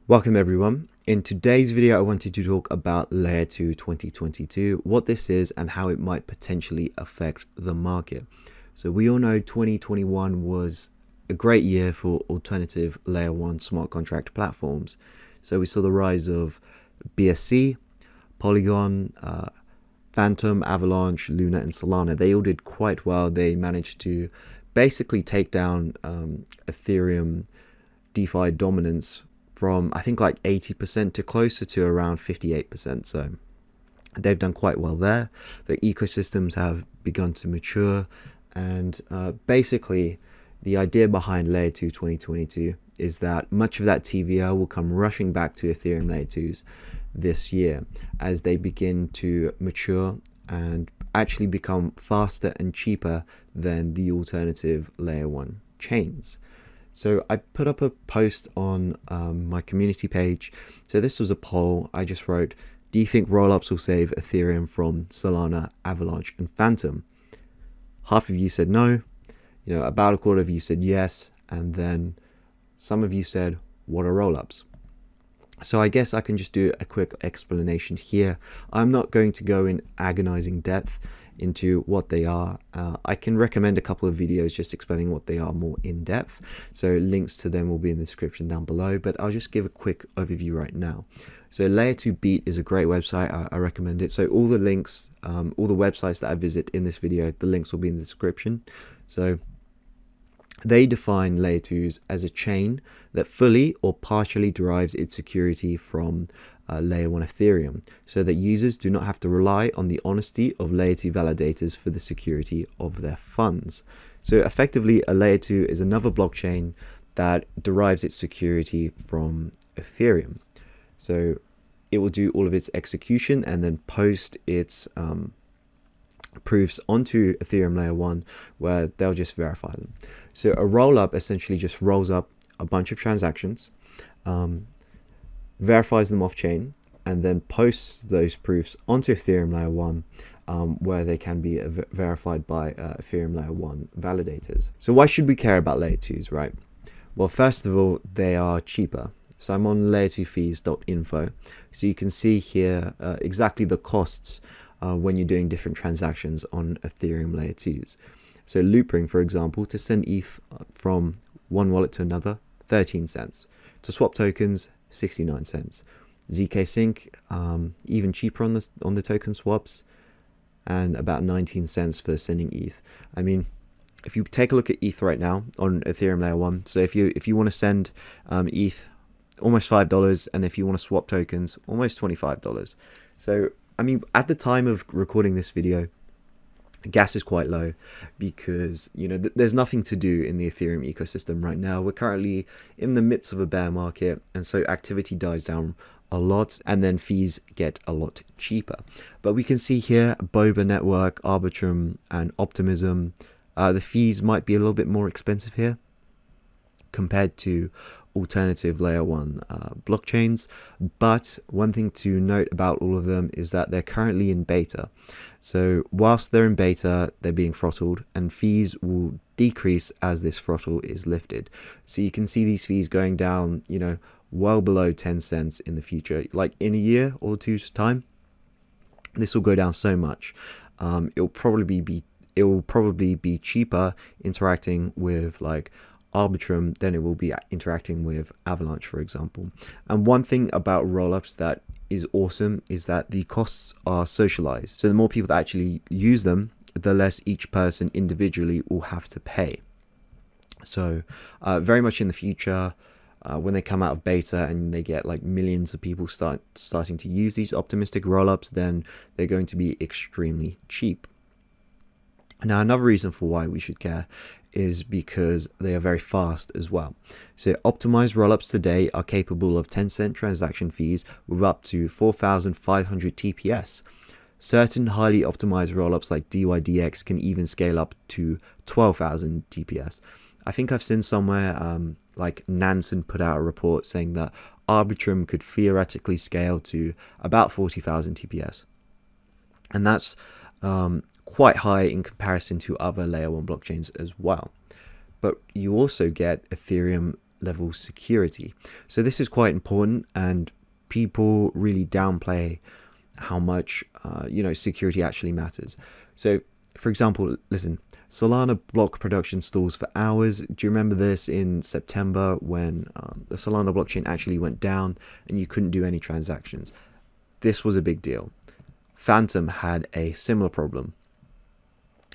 Welcome everyone. In today's video, I wanted to talk about Layer 2 2022, what this is and how it might potentially affect the market. So we all know 2021 was a great year for alternative Layer 1 smart contract platforms. So we saw the rise of BSC, Polygon, Phantom, Avalanche, Luna and Solana. They all did quite well. They managed to basically take down Ethereum DeFi dominance from I think like 80% to closer to around 58%. So they've done quite well there. The ecosystems have begun to mature, and basically the idea behind Layer 2 2022 is that much of that TVL will come rushing back to Ethereum Layer 2s this year as they begin to mature and actually become faster and cheaper than the alternative Layer 1 chains. So I put up a post on my community page. So this was a poll. I just wrote, do you think rollups will save Ethereum from Solana, Avalanche and Phantom? Half of you said no. About a quarter of you said yes. And then some of you said, what are rollups? So I guess I can just do a quick explanation here. I'm not going to go in agonizing depth into what they are. I can recommend a couple of videos just explaining what they are more in depth. So links to them will be in the description down below, but I'll just give a quick overview right now. So Layer 2 Beat is a great website. I recommend it. So all the links, all the websites that I visit in this video, the links will be in the description. So they define Layer 2s as a chain that fully or partially derives its security from Layer 1 Ethereum, so that users do not have to rely on the honesty of Layer 2 validators for the security of their funds. So effectively, a Layer 2 is another blockchain that derives its security from Ethereum. So it will do all of its execution and then post its proofs onto Ethereum Layer 1, where they'll just verify them. So a rollup essentially just rolls up a bunch of transactions, verifies them off chain, and then posts those proofs onto Ethereum Layer 1, where they can be verified by Ethereum Layer 1 validators. So why should we care about Layer 2s, right? Well, first of all, they are cheaper. So I'm on layer2fees.info. So you can see here exactly the costs when you're doing different transactions on Ethereum Layer 2s. So Loopring, for example, to send ETH from one wallet to another, 13 cents. To swap tokens, 69 cents. ZK Sync, even cheaper on the token swaps, and about 19 cents for sending ETH. I mean, if you take a look at ETH right now on Ethereum Layer 1, so if you want to send ETH, almost $5, and if you want to swap tokens, almost $25. So I mean, at the time of recording this video, gas is quite low because, there's nothing to do in the Ethereum ecosystem right now. We're currently in the midst of a bear market, and so activity dies down a lot, and then fees get a lot cheaper. But we can see here, Boba Network, Arbitrum, and Optimism, the fees might be a little bit more expensive here compared to alternative Layer 1 blockchains. But one thing to note about all of them is that they're currently in beta. So whilst they're in beta, they're being throttled, and fees will decrease as this throttle is lifted. So you can see these fees going down, well below 10 cents in the future. Like in a year or two's time, this will go down so much. It will probably be cheaper interacting with like Arbitrum than it will be interacting with Avalanche, for example. And one thing about rollups that is awesome is that the costs are socialized. So the more people that actually use them, the less each person individually will have to pay. So very much in the future, when they come out of beta and they get like millions of people starting to use these optimistic rollups, then they're going to be extremely cheap. Now, another reason for why we should care is because they are very fast as well. So optimized rollups today are capable of 10-cent transaction fees with up to 4,500 TPS. Certain highly optimized rollups like DYDX can even scale up to 12,000 TPS. I think I've seen somewhere like Nansen put out a report saying that Arbitrum could theoretically scale to about 40,000 TPS. And that's quite high in comparison to other Layer 1 blockchains as well. But you also get Ethereum level security. So this is quite important, and people really downplay how much security actually matters. So for example, listen, Solana block production stalls for hours. Do you remember this in September when the Solana blockchain actually went down and you couldn't do any transactions? This was a big deal. Phantom had a similar problem.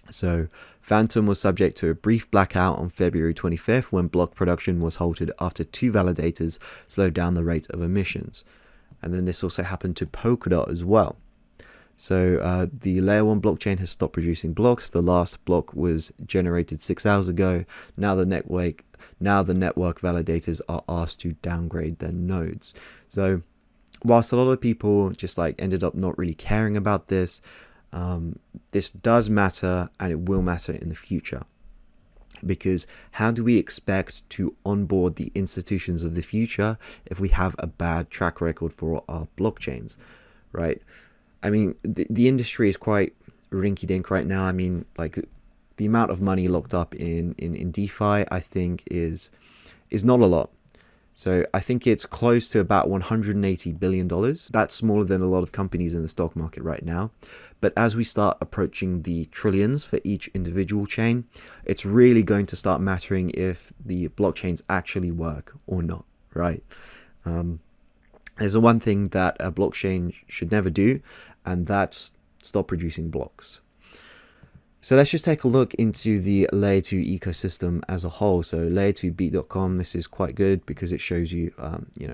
So Phantom was subject to a brief blackout on February 25th when block production was halted after 2 validators slowed down the rate of emissions. And then this also happened to Polkadot as well. So the layer 1 blockchain has stopped producing blocks. The last block was generated 6 hours ago. Now the network validators are asked to downgrade their nodes. So whilst a lot of people just ended up not really caring about this, this does matter, and it will matter in the future. Because how do we expect to onboard the institutions of the future if we have a bad track record for our blockchains, right? I mean, the industry is quite rinky-dink right now. I mean, the amount of money locked up in DeFi, I think, is not a lot. So I think it's close to about $180 billion. That's smaller than a lot of companies in the stock market right now. But as we start approaching the trillions for each individual chain, it's really going to start mattering if the blockchains actually work or not, right? There's one thing that a blockchain should never do, and that's stop producing blocks. So let's just take a look into the layer 2 ecosystem as a whole. So layer2beat.com, this is quite good because it shows you,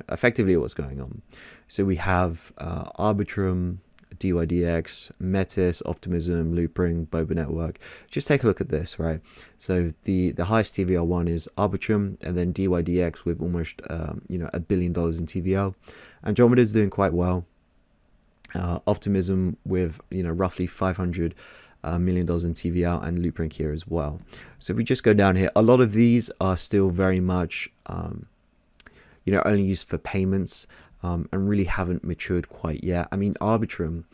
effectively what's going on. So we have Arbitrum, DYDX, Metis, Optimism, Loopring, Boba Network. Just take a look at this, right? So the highest TVL one is Arbitrum, and then DYDX with almost $1 billion in TVL. Andromeda is doing quite well. Optimism with roughly $500 million in TVL, and Loopring here as well. So if we just go down here, a lot of these are still very much only used for payments. And really haven't matured quite yet. I mean, Arbitrum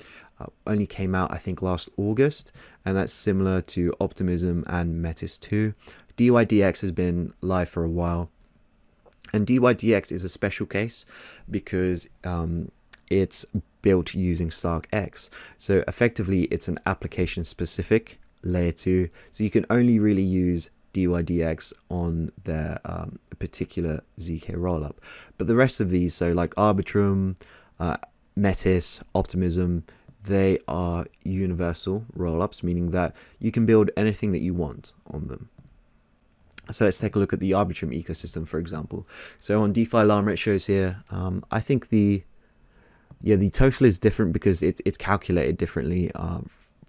only came out, I think, last August, and that's similar to Optimism and Metis too. DYDX has been live for a while, and DYDX is a special case because it's built using StarkX. So effectively, it's an application-specific layer 2, so you can only really use DYDX on their particular ZK rollup. But the rest of these, so like Arbitrum, Metis, Optimism, they are universal rollups, meaning that you can build anything that you want on them. So let's take a look at the Arbitrum ecosystem, for example. So on DeFi Llama, it shows here, I think the total is different because it's calculated differently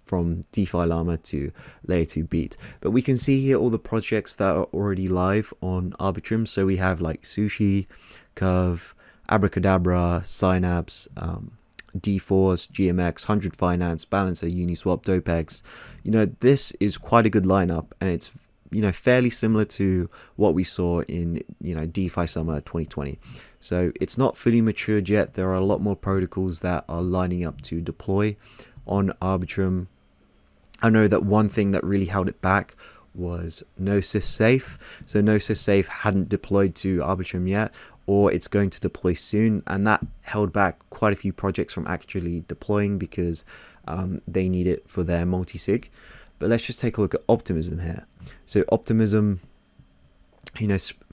from DeFi Llama to Layer 2 Beat. But we can see here all the projects that are already live on Arbitrum. So we have like Sushi, Curve, Abracadabra, Synapse, D-Force, GMX, 100 Finance, Balancer, Uniswap, Dopex. This is quite a good lineup, and it's fairly similar to what we saw in DeFi Summer 2020. So it's not fully matured yet. There are a lot more protocols that are lining up to deploy on Arbitrum. I know that one thing that really held it back was Gnosis Safe. So Gnosis Safe hadn't deployed to Arbitrum yet, or it's going to deploy soon, and that held back quite a few projects from actually deploying because they need it for their multi-sig. But let's just take a look at Optimism here. So Optimism,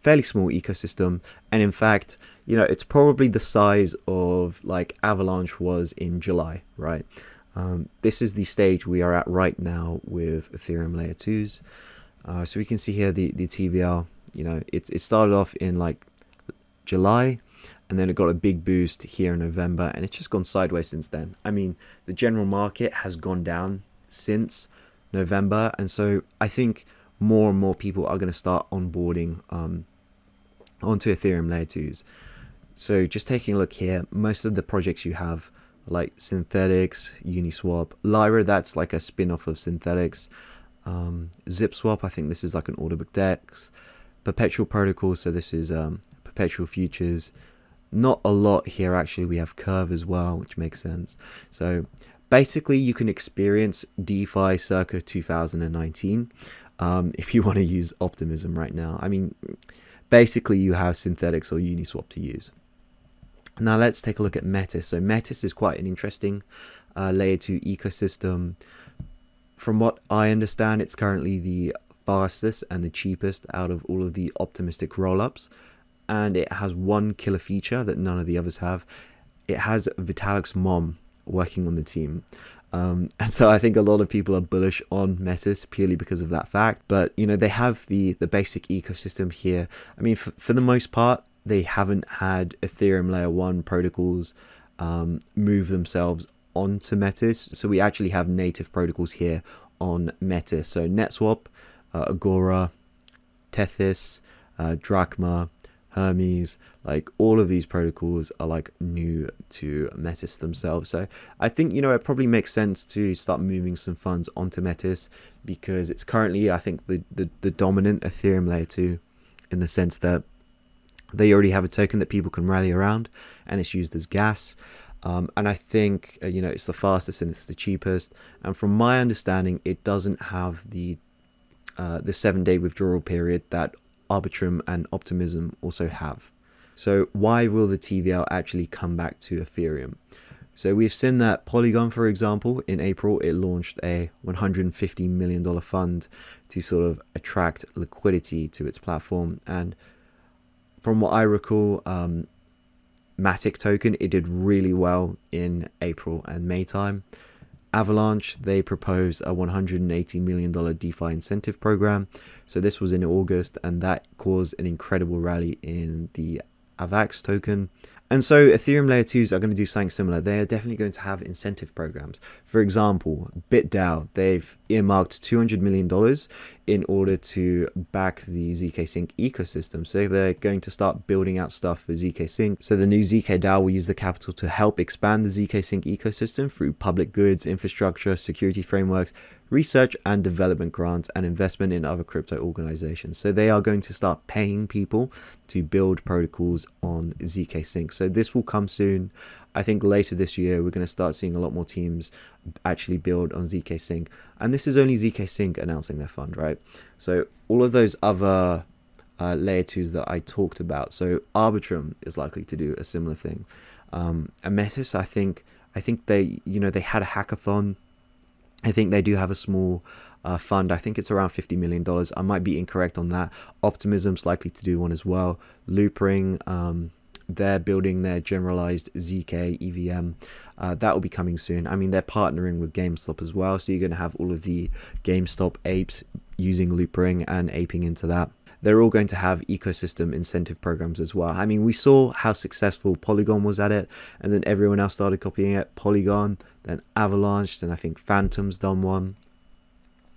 fairly small ecosystem, and in fact, it's probably the size of like Avalanche was in July, right? This is the stage we are at right now with Ethereum layer 2s. So we can see here the TVL, it started off in like July, and then it got a big boost here in November, and it's just gone sideways since then. I mean, the general market has gone down since November, and so I think more and more people are going to start onboarding onto Ethereum layer 2s. So just taking a look here, most of the projects you have like Synthetics, Uniswap, Lyra, that's like a spin-off of Synthetics, ZipSwap, I think this is like an order book DEX, Perpetual Protocol, so this is Perpetual Futures. Not a lot here actually. We have Curve as well, which makes sense. So basically you can experience DeFi circa 2019 if you want to use Optimism right now. I mean, basically you have Synthetics or Uniswap to use. Now let's take a look at Metis. So Metis is quite an interesting layer 2 ecosystem. From what I understand, it's currently the fastest and the cheapest out of all of the optimistic rollups, and it has one killer feature that none of the others have. It has Vitalik's mom working on the team. And so I think a lot of people are bullish on Metis purely because of that fact. But, you know, they have the basic ecosystem here. I mean, for the most part, they haven't had Ethereum layer 1 protocols move themselves onto Metis. So we actually have native protocols here on Metis. So NetSwap, Agora, Tethys, Drachma, Hermes, like all of these protocols are like new to Metis themselves. So I think, you know, it probably makes sense to start moving some funds onto Metis, because it's currently, I think, the dominant Ethereum layer 2, in the sense that they already have a token that people can rally around, and it's used as gas. And I think, you know, it's the fastest and it's the cheapest. And from my understanding, it doesn't have the 7-day withdrawal period that Arbitrum and Optimism also have. So why will the TVL actually come back to Ethereum? So we've seen that Polygon, for example, in April, it launched a $150 million fund to sort of attract liquidity to its platform. And from what I recall, Matic token, it did really well in April and May time. Avalanche, they proposed a $180 million DeFi incentive program. So this was in August, and that caused an incredible rally in the AVAX token. And so Ethereum layer 2s are going to do something similar. They are definitely going to have incentive programs. For example, BitDAO, they've earmarked $200 million in order to back the ZK Sync ecosystem. So they're going to start building out stuff for ZK Sync. So the new ZK DAO will use the capital to help expand the ZK Sync ecosystem through public goods, infrastructure, security frameworks, research and development grants, and investment in other crypto organizations. So they are going to start paying people to build protocols on ZK Sync. So this will come soon. I think later this year, we're going to start seeing a lot more teams actually build on ZK Sync. And this is only ZK Sync announcing their fund, right? So all of those other layer 2s that I talked about. So Arbitrum is likely to do a similar thing. And Metis, I think they, you know, they had a hackathon. I think they do have a small fund. I think it's around $50 million. I might be incorrect on that. Optimism's likely to do one as well. Loopring, they're building their generalized ZK EVM. That will be coming soon. I mean, they're partnering with GameStop as well. So you're going to have all of the GameStop apes using Loopring and aping into that. They're all going to have ecosystem incentive programs as well. I mean, we saw how successful Polygon was at it, and then everyone else started copying it. Polygon, then Avalanche, then I think Phantom's done one.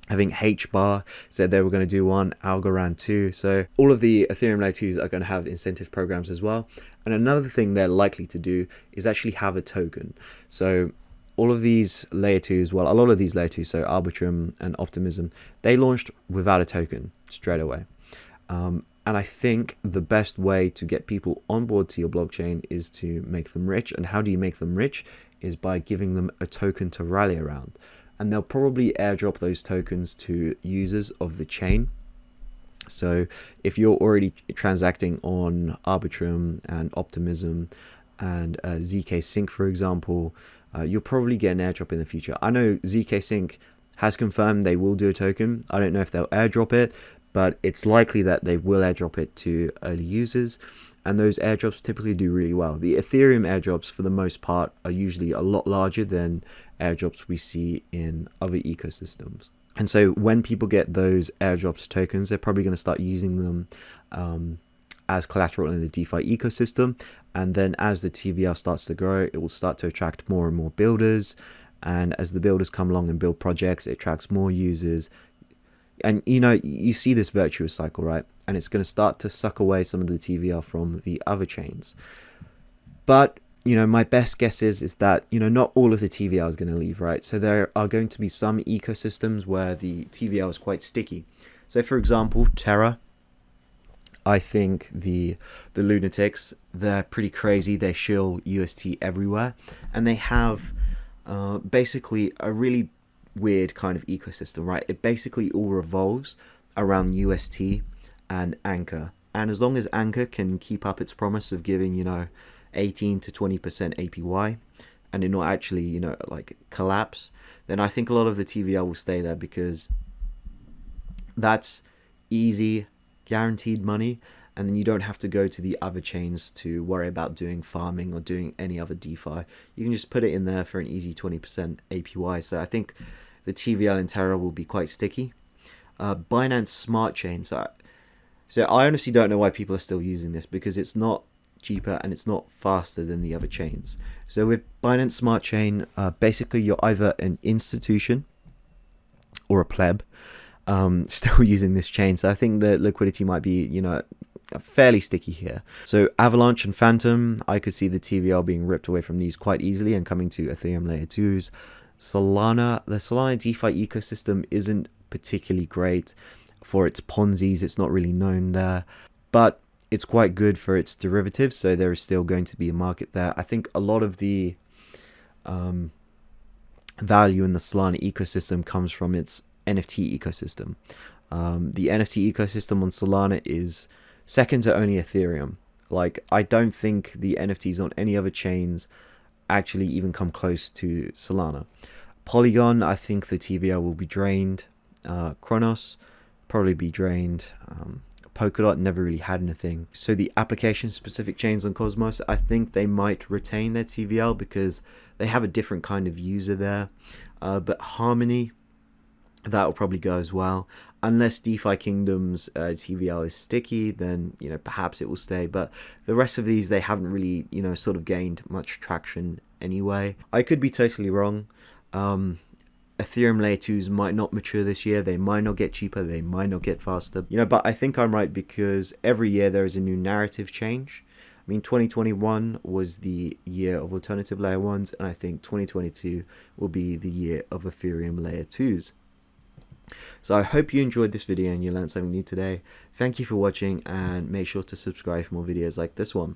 I think HBAR said they were going to do one, Algorand too. So all of the Ethereum layer 2s are going to have incentive programs as well. And another thing they're likely to do is actually have a token. So all of these layer 2s, well, a lot of these layer 2s, so Arbitrum and Optimism, they launched without a token straight away. And I think the best way to get people on board to your blockchain is to make them rich. And how do you make them rich? Is by giving them a token to rally around. And they'll probably airdrop those tokens to users of the chain. So if you're already transacting on Arbitrum and Optimism and ZK Sync, for example, you'll probably get an airdrop in the future. I know ZK Sync has confirmed they will do a token. I don't know if they'll airdrop it, but it's likely that they will airdrop it to early users, and those airdrops typically do really well. The Ethereum airdrops, for the most part, are usually a lot larger than airdrops we see in other ecosystems. And so when people get those airdrops tokens, they're probably going to start using them as collateral in the DeFi ecosystem. And then as the TVL starts to grow, it will start to attract more and more builders. And as the builders come along and build projects, it attracts more users. And, you know, you see this virtuous cycle, right? And it's going to start to suck away some of the TVL from the other chains. But, you know, my best guess is that, you know, not all of the TVL is going to leave, right? So there are going to be some ecosystems where the TVL is quite sticky. So, for example, Terra, I think the lunatics, they're pretty crazy. They shill UST everywhere. And they have basically a really weird kind of ecosystem, right? It basically all revolves around UST and Anchor. And as long as Anchor can keep up its promise of giving, 18 to 20% APY, and it not actually, like collapse, then I think a lot of the TVL will stay there, because that's easy, guaranteed money, and then you don't have to go to the other chains to worry about doing farming or doing any other DeFi. You can just put it in there for an easy 20% APY. So I think the TVL in Terra will be quite sticky. Binance Smart Chain. So I honestly don't know why people are still using this, because it's not cheaper and it's not faster than the other chains. So with Binance Smart Chain, basically you're either an institution or a pleb still using this chain. So I think the liquidity might be, fairly sticky here. So Avalanche and Phantom, I could see the TVL being ripped away from these quite easily and coming to Ethereum layer 2s. Solana, the Solana DeFi ecosystem isn't particularly great for its Ponzi's. It's not really known there, but it's quite good for its derivatives, so there is still going to be a market there. I think a lot of the value in the Solana ecosystem comes from its NFT ecosystem. The NFT ecosystem on Solana is second to only Ethereum. Like, I don't think the NFTs on any other chains actually even come close to Solana. Polygon, I think the TVL will be drained. Chronos, probably be drained. Polkadot never really had anything. So the application-specific chains on Cosmos, I think they might retain their TVL because they have a different kind of user there. But Harmony, that will probably go as well. Unless DeFi Kingdom's TVL is sticky, then perhaps it will stay. But the rest of these, they haven't really sort of gained much traction anyway. I could be totally wrong. Ethereum layer 2s might not mature this year. They might not get cheaper. They might not get faster. But I think I'm right, because every year there is a new narrative change. I mean, 2021 was the year of alternative layer 1s, and I think 2022 will be the year of Ethereum layer 2s. So I hope you enjoyed this video and you learned something new today. Thank you for watching, and make sure to subscribe for more videos like this one.